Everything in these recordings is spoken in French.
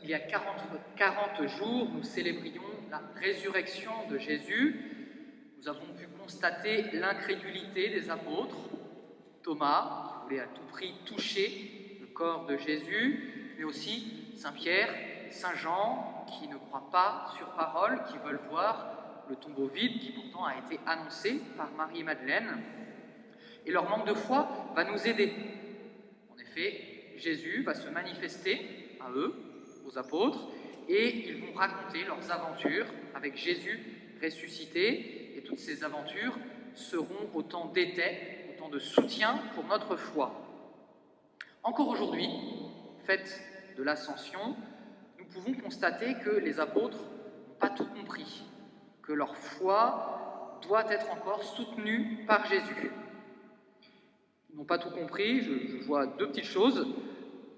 il y a 40 jours, nous célébrions la résurrection de Jésus. Nous avons pu constater l'incrédulité des apôtres. Thomas, qui voulait à tout prix toucher le corps de Jésus, mais aussi Saint Pierre, Saint Jean, qui ne croient pas sur parole, qui veulent voir le tombeau vide, qui pourtant a été annoncé par Marie-Madeleine. Et leur manque de foi va nous aider. En effet, Jésus va se manifester à eux, aux apôtres, et ils vont raconter leurs aventures avec Jésus ressuscité. Et toutes ces aventures seront autant d'étais, autant de soutien pour notre foi. Encore aujourd'hui, fête de l'Ascension, nous pouvons constater que les apôtres n'ont pas tout compris, que leur foi doit être encore soutenue par Jésus. Ils n'ont pas tout compris, je vois deux petites choses,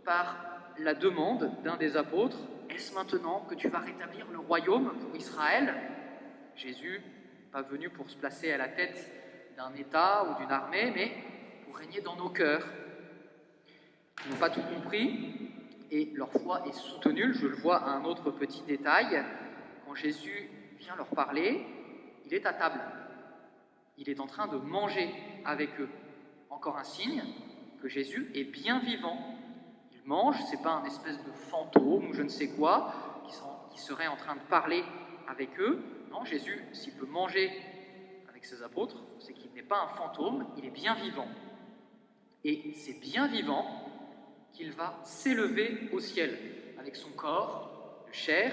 par la demande d'un des apôtres, « Est-ce maintenant que tu vas rétablir le royaume pour Israël ?» Jésus n'est pas venu pour se placer à la tête d'un État ou d'une armée, mais pour régner dans nos cœurs. Ils n'ont pas tout compris et leur foi est soutenue. Je le vois à un autre petit détail. Quand Jésus vient leur parler, il est à table. Il est en train de manger avec eux. Encore un signe que Jésus est bien vivant. Il mange, ce n'est pas un espèce de fantôme ou je ne sais quoi qui serait en train de parler avec eux. Non, Jésus, s'il peut manger avec ses apôtres, c'est qu'il n'est pas un fantôme, il est bien vivant. Et c'est bien vivant qu'il va s'élever au ciel avec son corps de chair,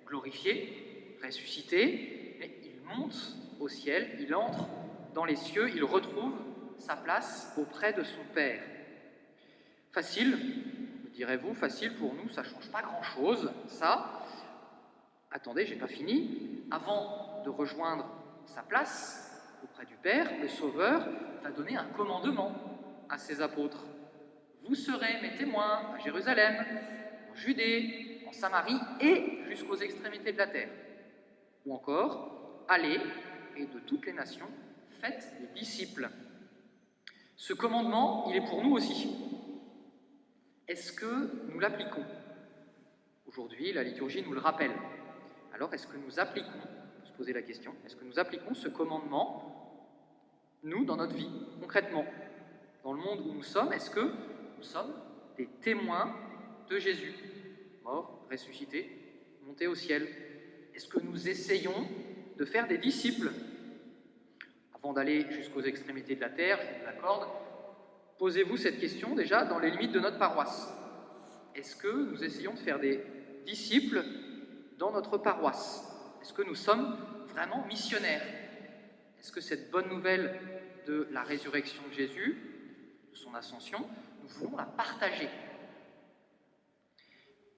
glorifié, ressuscité, mais il monte au ciel, il entre dans les cieux, il retrouve sa place auprès de son Père. Facile, me direz-vous, facile pour nous, ça ne change pas grand-chose, ça. Attendez, j'ai pas fini. Avant de rejoindre sa place auprès du Père, le Sauveur va donner un commandement à ses apôtres. Vous serez mes témoins à Jérusalem, en Judée, en Samarie et jusqu'aux extrémités de la terre. Ou encore, allez et de toutes les nations, faites des disciples. Ce commandement, il est pour nous aussi. Est-ce que nous l'appliquons? Aujourd'hui, la liturgie nous le rappelle. Alors, est-ce que nous appliquons, on peut se poser la question, est-ce que nous appliquons ce commandement, nous, dans notre vie, concrètement? Dans le monde où nous sommes, est-ce que nous sommes des témoins de Jésus, mort, ressuscité, monté au ciel? Est-ce que nous essayons de faire des disciples? Avant d'aller jusqu'aux extrémités de la terre, je vous l'accorde, posez-vous cette question déjà dans les limites de notre paroisse. Est-ce que nous essayons de faire des disciples dans notre paroisse? Est-ce que nous sommes vraiment missionnaires? Est-ce que cette bonne nouvelle de la résurrection de Jésus, de son ascension, nous voulons la partager?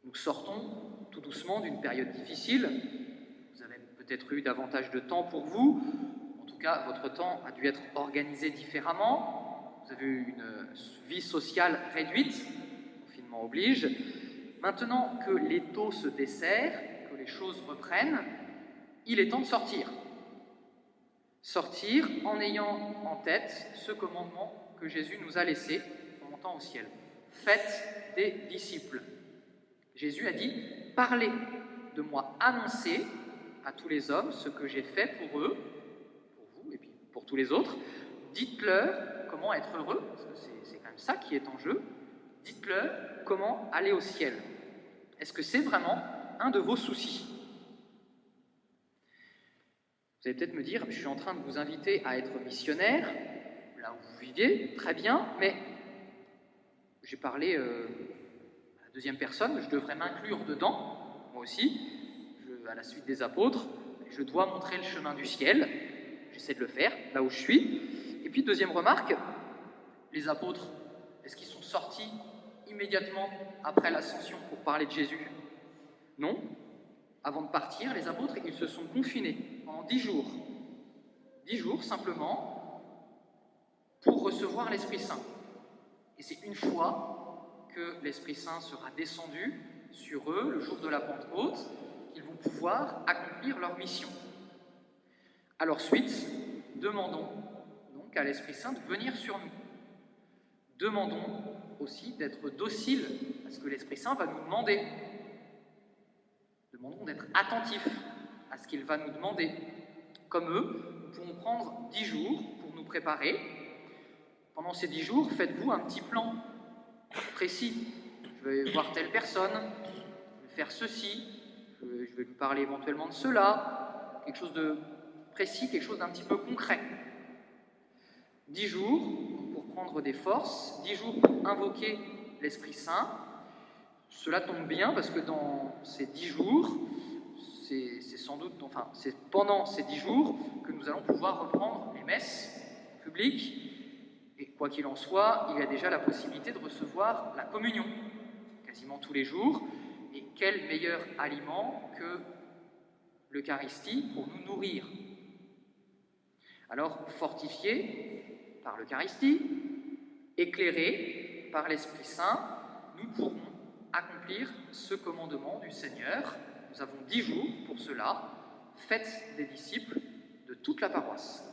Nous sortons tout doucement d'une période difficile. Vous avez peut-être eu davantage de temps pour vous. En tout cas, votre temps a dû être organisé différemment. Vous avez eu une vie sociale réduite, confinement oblige. Maintenant que l'étau se desserre, que les choses reprennent, il est temps de sortir. Sortir en ayant en tête ce commandement que Jésus nous a laissé en montant au ciel. Faites des disciples. Jésus a dit, parlez de moi, annoncez à tous les hommes ce que j'ai fait pour eux, pour vous et puis pour tous les autres. Dites-leur comment être heureux, parce que c'est quand même ça qui est en jeu. Dites-leur comment aller au ciel. Est-ce que c'est vraiment un de vos soucis? Vous allez peut-être me dire, je suis en train de vous inviter à être missionnaire, là où vous viviez, très bien, mais j'ai parlé à la deuxième personne, je devrais m'inclure dedans, moi aussi, à la suite des apôtres, je dois montrer le chemin du ciel, j'essaie de le faire, là où je suis. Et puis, deuxième remarque, les apôtres, est-ce qu'ils sont sortis immédiatement après l'ascension pour parler de Jésus? Non. Avant de partir, les apôtres, ils se sont confinés pendant 10 jours. 10 jours, simplement, pour recevoir l'Esprit Saint. Et c'est une fois que l'Esprit Saint sera descendu sur eux, le jour de la Pentecôte, qu'ils vont pouvoir accomplir leur mission. Alors suite, demandons donc à l'Esprit Saint de venir sur nous. Demandons aussi d'être dociles à ce que l'Esprit Saint va nous demander. demanderons d'être attentifs à ce qu'il va nous demander. Comme eux, nous pourrons prendre 10 jours pour nous préparer. Pendant ces 10 jours, faites-vous un petit plan précis. Je vais voir telle personne, je vais faire ceci, je vais lui parler éventuellement de cela, quelque chose de précis, quelque chose d'un petit peu concret. 10 jours pour prendre des forces, 10 jours pour invoquer l'Esprit Saint. Cela tombe bien parce que dans ces 10 jours, c'est pendant ces 10 jours que nous allons pouvoir reprendre les messes publiques. Et quoi qu'il en soit, il y a déjà la possibilité de recevoir la communion, quasiment tous les jours. Et quel meilleur aliment que l'Eucharistie pour nous nourrir. Alors, fortifiés par l'Eucharistie, éclairés par l'Esprit Saint, nous pourrons accomplir ce commandement du Seigneur. Nous avons 10 jours pour cela. Faites des disciples de toute la paroisse.